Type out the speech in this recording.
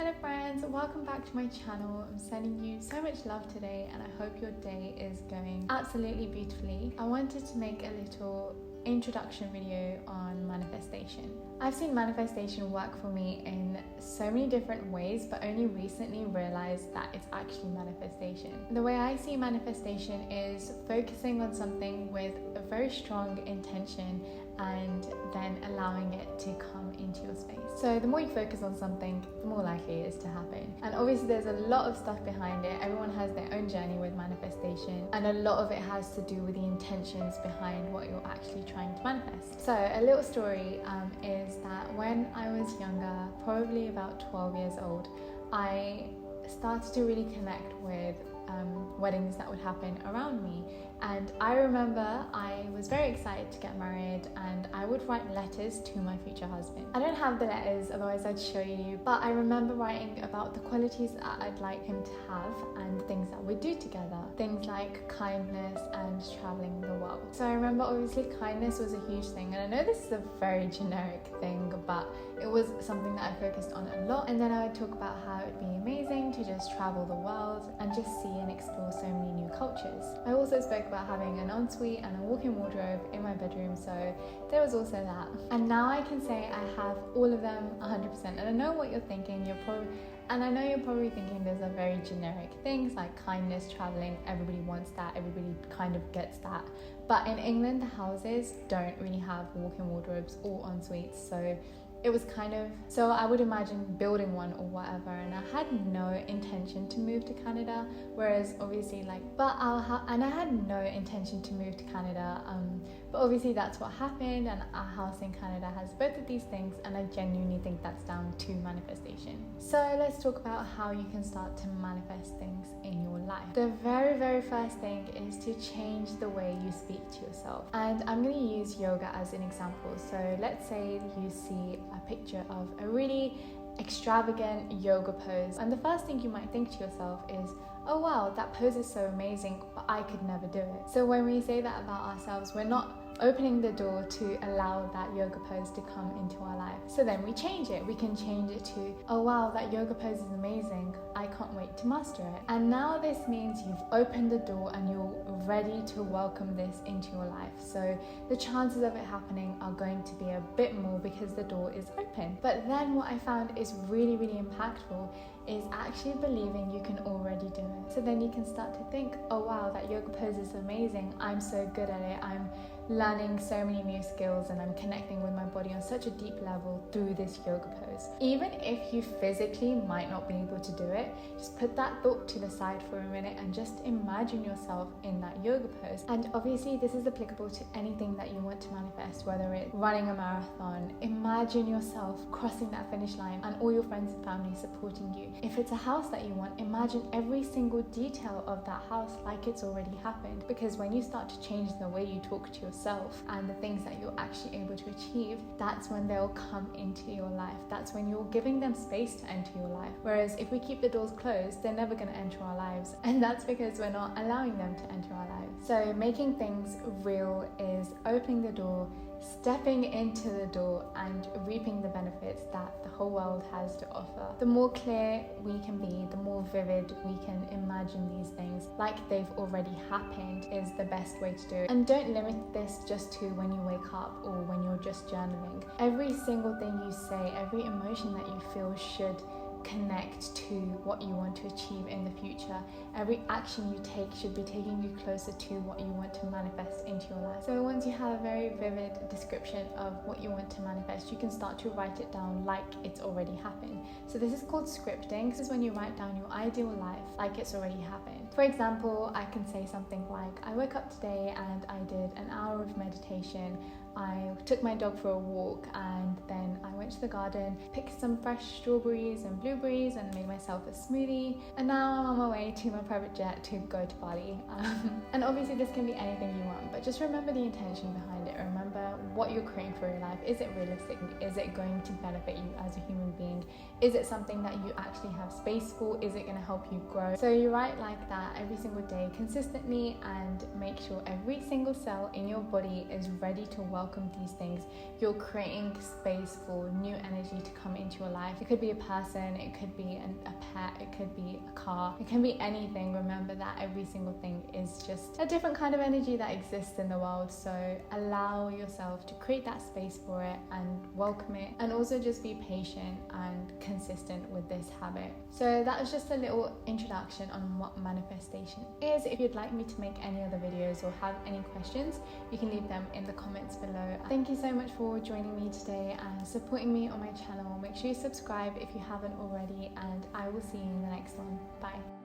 Hello friends, welcome back to my channel. I'm sending you so much love today and I hope your day is going absolutely beautifully. I wanted to make a little introduction video on manifestation. I've seen manifestation work for me in so many different ways, but only recently realized that it's actually manifestation. The way I see manifestation is focusing on something with a very strong intention and then allowing it to come into your space. So the more you focus on something, the more likely it is to happen. And obviously there's a lot of stuff behind it. Everyone has their own journey with manifestation, and a lot of it has to do with the intentions behind what you're actually trying to manifest. So a little story is that when I was younger, probably about 12 years old, I started to really connect with weddings that would happen around me. And I remember I was very excited to get married and I would write letters to my future husband. I don't have the letters, otherwise I'd show you, but I remember writing about the qualities that I'd like him to have and things that we'd do together. Things like kindness and traveling the world. So I remember obviously kindness was a huge thing, and I know this is a very generic thing, but it was something that I focused on a lot. And then I would talk about how it'd be amazing to just travel the world and just see and explore so many new cultures. I also spoke about having an ensuite and a walk-in wardrobe in my bedroom, so there was also that. And now I can say I have all of them 100%. And I know what you're thinking, I know you're probably thinking there's a very generic things like kindness, traveling, everybody wants that, everybody kind of gets that. But in England, the houses don't really have walk-in wardrobes or en-suites, so it was so I would imagine building one or whatever, and I had no intention to move to Canada, whereas obviously I had no intention to move to Canada, but obviously that's what happened, and our house in Canada has both of these things, and I genuinely think that's down to manifestation. So let's talk about how you can start to manifest things in your life. The very, very first thing is to change the way you speak to yourself, and I'm going to use yoga as an example. So let's say you see a picture of a really extravagant yoga pose, and the first thing you might think to yourself is, oh wow, that pose is so amazing, but I could never do it. So when we say that about ourselves, we're not opening the door to allow that yoga pose to come into our life. So then we change it. We can change it to, oh wow, that yoga pose is amazing, I can't wait to master it. And now this means you've opened the door and you're ready to welcome this into your life. So the chances of it happening are going to be a bit more because the door is open. But then what I found is really, really impactful is actually believing you can already do it. So then you can start to think, oh wow, that yoga pose is amazing, I'm so good at it, I'm learning so many new skills and I'm connecting with my body on such a deep level through this yoga pose. Even if you physically might not be able to do it, just put that thought to the side for a minute and just imagine yourself in that yoga pose. And obviously this is applicable to anything that you want to manifest, whether it's running a marathon. Imagine yourself crossing that finish line and all your friends and family supporting you. If it's a house that you want, imagine every single detail of that house like it's already happened, because when you start to change the way you talk to yourself and the things that you're actually able to achieve, that's when they'll come into your life. That's when you're giving them space to enter your life. Whereas if we keep the doors closed, they're never going to enter our lives, and that's because we're not allowing them to enter our lives. So making things real is opening the door, stepping into the door and reaping the benefits that the whole world has to offer. The more clear we can be, the more vivid we can imagine these things like they've already happened is the best way to do it. And don't limit this just to when you wake up or when you're just journaling. Every single thing you say, every emotion that you feel should connect to what you want to achieve in the future. Every action you take should be taking you closer to what you want to manifest into your life. So once you have a very vivid description of what you want to manifest, you can start to write it down like it's already happened. So this is called scripting. This is when you write down your ideal life like it's already happened. For example, I can say something like, I woke up today and I did an hour of meditation. I took my dog for a walk and then I went to the garden, picked some fresh strawberries and blueberries and made myself a smoothie, and now I'm on my way to my private jet to go to Bali. And obviously this can be anything you want, but just remember the intention behind it. Remember what you're creating for your life, is it realistic? Is it going to benefit you as a human being? Is it something that you actually have space for? Is it going to help you grow? So you write like that every single day consistently, and make sure every single cell in your body is ready to welcome these things. You're creating space for new energy to come into your life. It could be a person, it could be a pet, it could be a car, it can be anything. Remember that every single thing is just a different kind of energy that exists in the world. So allow yourself to create that space for it and welcome it, and also just be patient and consistent with this habit. So that was just a little introduction on what manifestation is. If you'd like me to make any other videos or have any questions, you can leave them in the comments below. Thank you so much for joining me today and supporting me on my channel. Make sure you subscribe if you haven't already, and I will see you in the next one. Bye.